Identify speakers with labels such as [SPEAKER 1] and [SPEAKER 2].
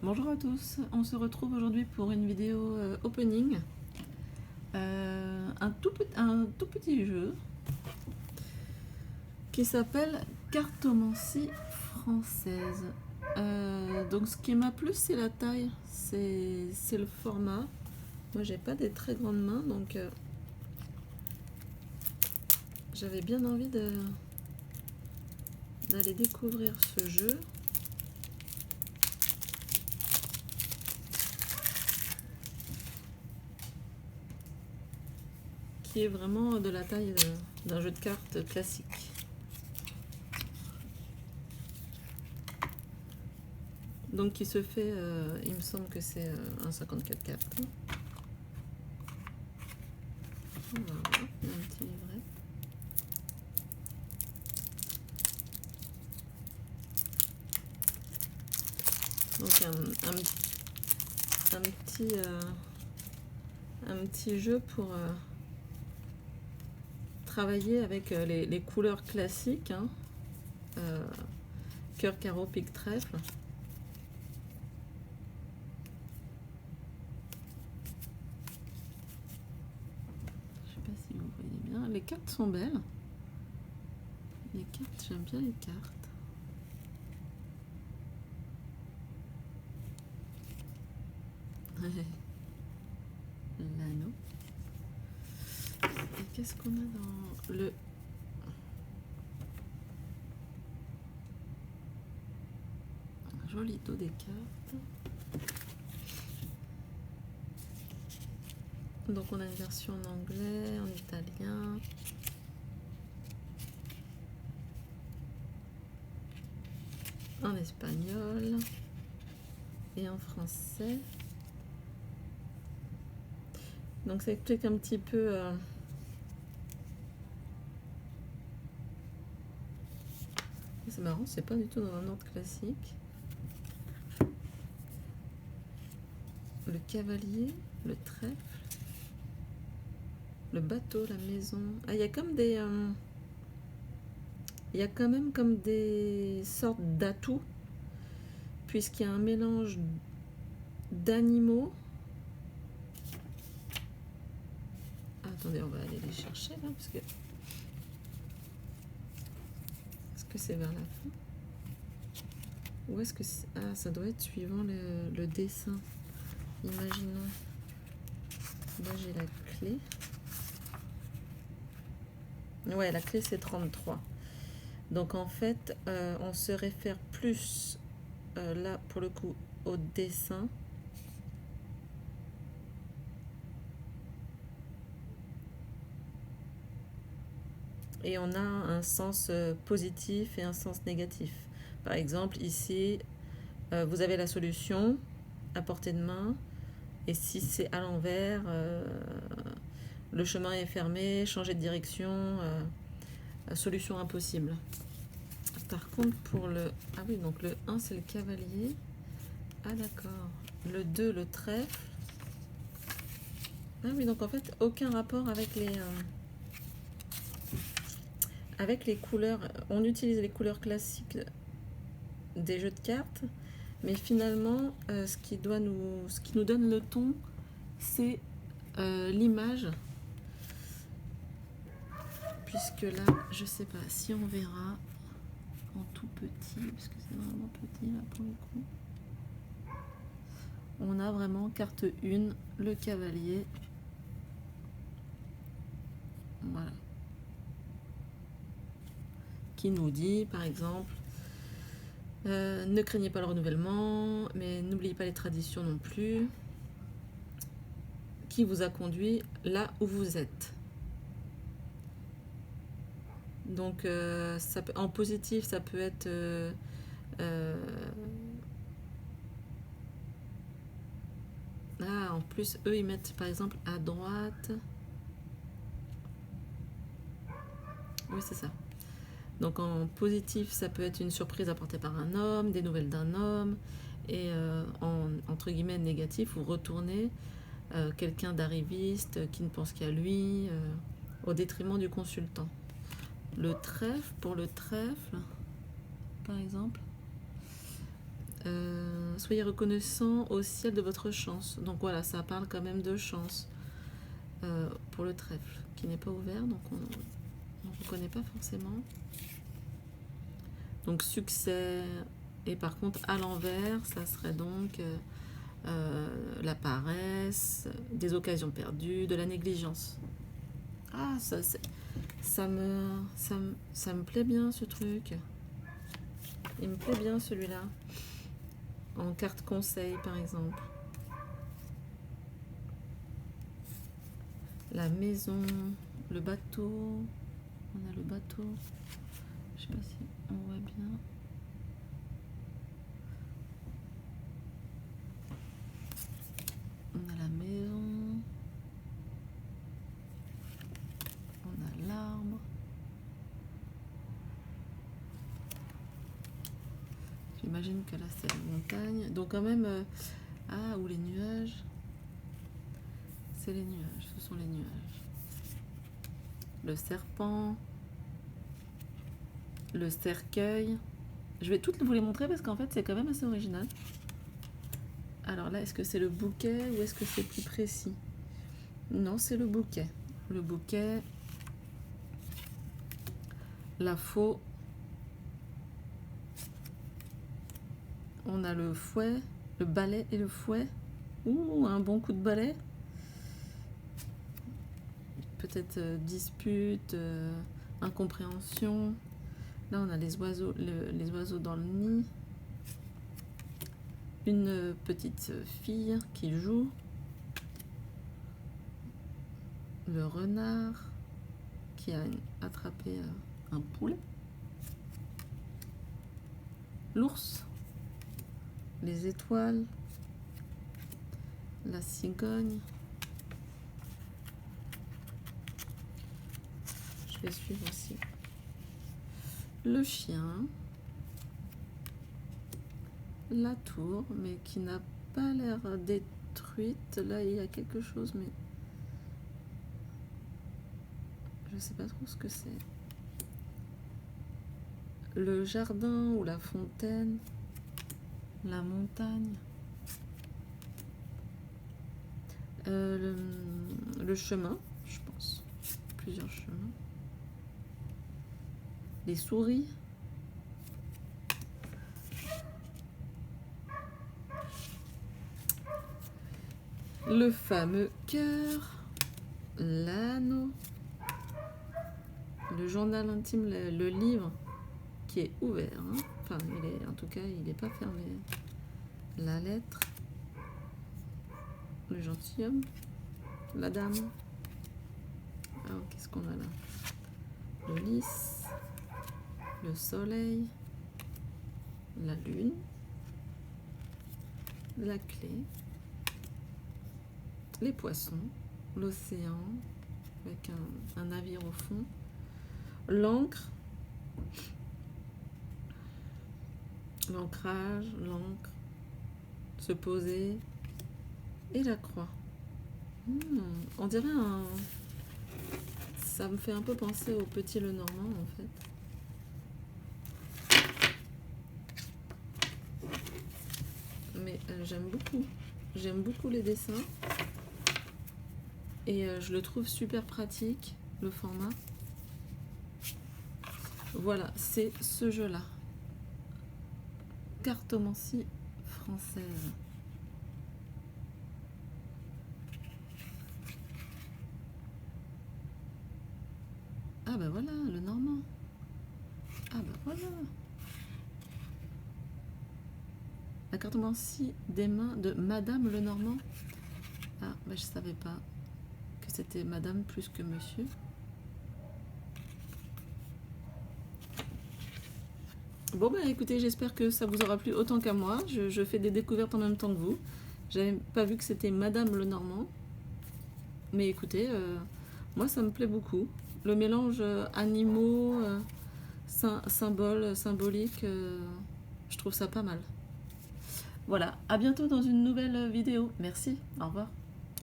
[SPEAKER 1] Bonjour à tous, on se retrouve aujourd'hui pour une vidéo opening. Un tout petit jeu qui s'appelle Cartomancie française. Donc ce qui m'a plu c'est la taille, c'est le format. Moi j'ai pas des très grandes mains donc j'avais bien envie d'aller découvrir ce jeu. Qui est vraiment de la taille d'un jeu de cartes classique. Donc qui se fait, il me semble que c'est un 54 cartes. Voilà, il y a un petit livret. Donc un petit jeu pour travailler avec les couleurs classiques, hein. Cœur, carreau, pique, trèfle. Je sais pas si vous voyez bien. Les cartes sont belles. Les cartes, j'aime bien les cartes. L'anneau. Et qu'est-ce qu'on a dans le... Joli dos des cartes. Donc on a une version en anglais, en italien. En espagnol. Et en français. Donc ça explique un petit peu... C'est marrant, c'est pas du tout dans un ordre classique. Le cavalier, le trèfle, le bateau, la maison. Ah, il y a comme des... il y a quand même comme des sortes d'atouts, puisqu'il y a un mélange d'animaux. Ah, attendez, on va aller les chercher là, parce que... Est-ce que c'est vers la fin? Ou est-ce que c'est... Ah, ça doit être suivant le dessin. Imaginons. Là, j'ai la clé. Ouais, la clé, c'est 33. Donc, en fait, on se réfère plus, là, pour le coup, au dessin. Et on a un sens positif et un sens négatif. Par exemple, ici, vous avez la solution à portée de main. Et si c'est à l'envers, le chemin est fermé, changer de direction, solution impossible. Par contre, pour le... Ah oui, donc le 1, c'est le cavalier. Ah d'accord. Le 2, le trèfle. Ah oui, donc en fait, aucun rapport avec les couleurs. On utilise les couleurs classiques des jeux de cartes, mais finalement, ce qui nous donne le ton, c'est l'image. Puisque là, je sais pas si on verra en tout petit, parce que c'est vraiment petit là pour le coup. On a vraiment carte 1, le cavalier. Voilà. Qui nous dit, par exemple, ne craignez pas le renouvellement, mais n'oubliez pas les traditions non plus. Qui vous a conduit là où vous êtes. Donc, en positif, ça peut être... en plus, eux, ils mettent, par exemple, à droite... Oui, c'est ça. Donc en positif, ça peut être une surprise apportée par un homme, des nouvelles d'un homme. Et entre guillemets négatif, vous retournez quelqu'un d'arriviste qui ne pense qu'à lui, au détriment du consultant. Le trèfle, pour le trèfle, par exemple, Soyez reconnaissant au ciel de votre chance. Donc voilà, ça parle quand même de chance pour le trèfle qui n'est pas ouvert, donc on ne reconnaît pas forcément. Donc succès, et par contre à l'envers, ça serait donc la paresse, des occasions perdues, de la négligence. Ah, ça me plaît bien ce truc. Il me plaît bien celui-là. En carte conseil par exemple. La maison, le bateau. On a le bateau. Je sais pas si on voit bien. On a la maison. On a l'arbre. J'imagine que là c'est la montagne. Donc quand même... ah, ou les nuages. C'est les nuages, ce sont les nuages. Le serpent. Le cercueil. Je vais toutes vous les montrer parce qu'en fait c'est quand même assez original. Alors là, est-ce que c'est le bouquet ou est-ce que c'est plus précis? Non, c'est le bouquet. Le bouquet. La faux. On a le fouet, le balai et le fouet. Ouh, un bon coup de balai. Peut-être dispute, incompréhension. Là, on a les oiseaux dans le nid. Une petite fille qui joue. Le renard qui a attrapé un poulet. L'ours. Les étoiles. La cigogne. Je vais suivre aussi. Le chien. La tour, mais qui n'a pas l'air détruite. Là, il y a quelque chose, mais je sais pas trop ce que c'est. Le jardin ou la fontaine. La montagne. Le chemin, je pense. Plusieurs chemins. Les souris. Le fameux cœur. L'anneau. Le journal intime, le livre qui est ouvert. Hein. Enfin, en tout cas, il n'est pas fermé. La lettre. Le gentilhomme. La dame. Alors, qu'est-ce qu'on a là? Le lys. Le soleil. La lune. La clé. Les poissons. L'océan. Avec un navire au fond. L'encre. L'ancrage, l'encre. Se poser. Et la croix. On dirait un... Ça me fait un peu penser au Petit Lenormand en fait. Mais j'aime beaucoup. J'aime beaucoup les dessins. Et je le trouve super pratique, le format. Voilà, c'est ce jeu-là. Cartomancie française. Ah bah voilà, le normand. Ah bah voilà. La cartomancie des mains de Madame Lenormand. Ah, bah je savais pas que c'était Madame plus que Monsieur. Bon bah écoutez, j'espère que ça vous aura plu autant qu'à moi. Je fais des découvertes en même temps que vous. J'avais pas vu que c'était Madame Lenormand. Mais écoutez, moi ça me plaît beaucoup. Le mélange animaux, symboles, symboliques, je trouve ça pas mal. Voilà, à bientôt dans une nouvelle vidéo. Merci, au revoir.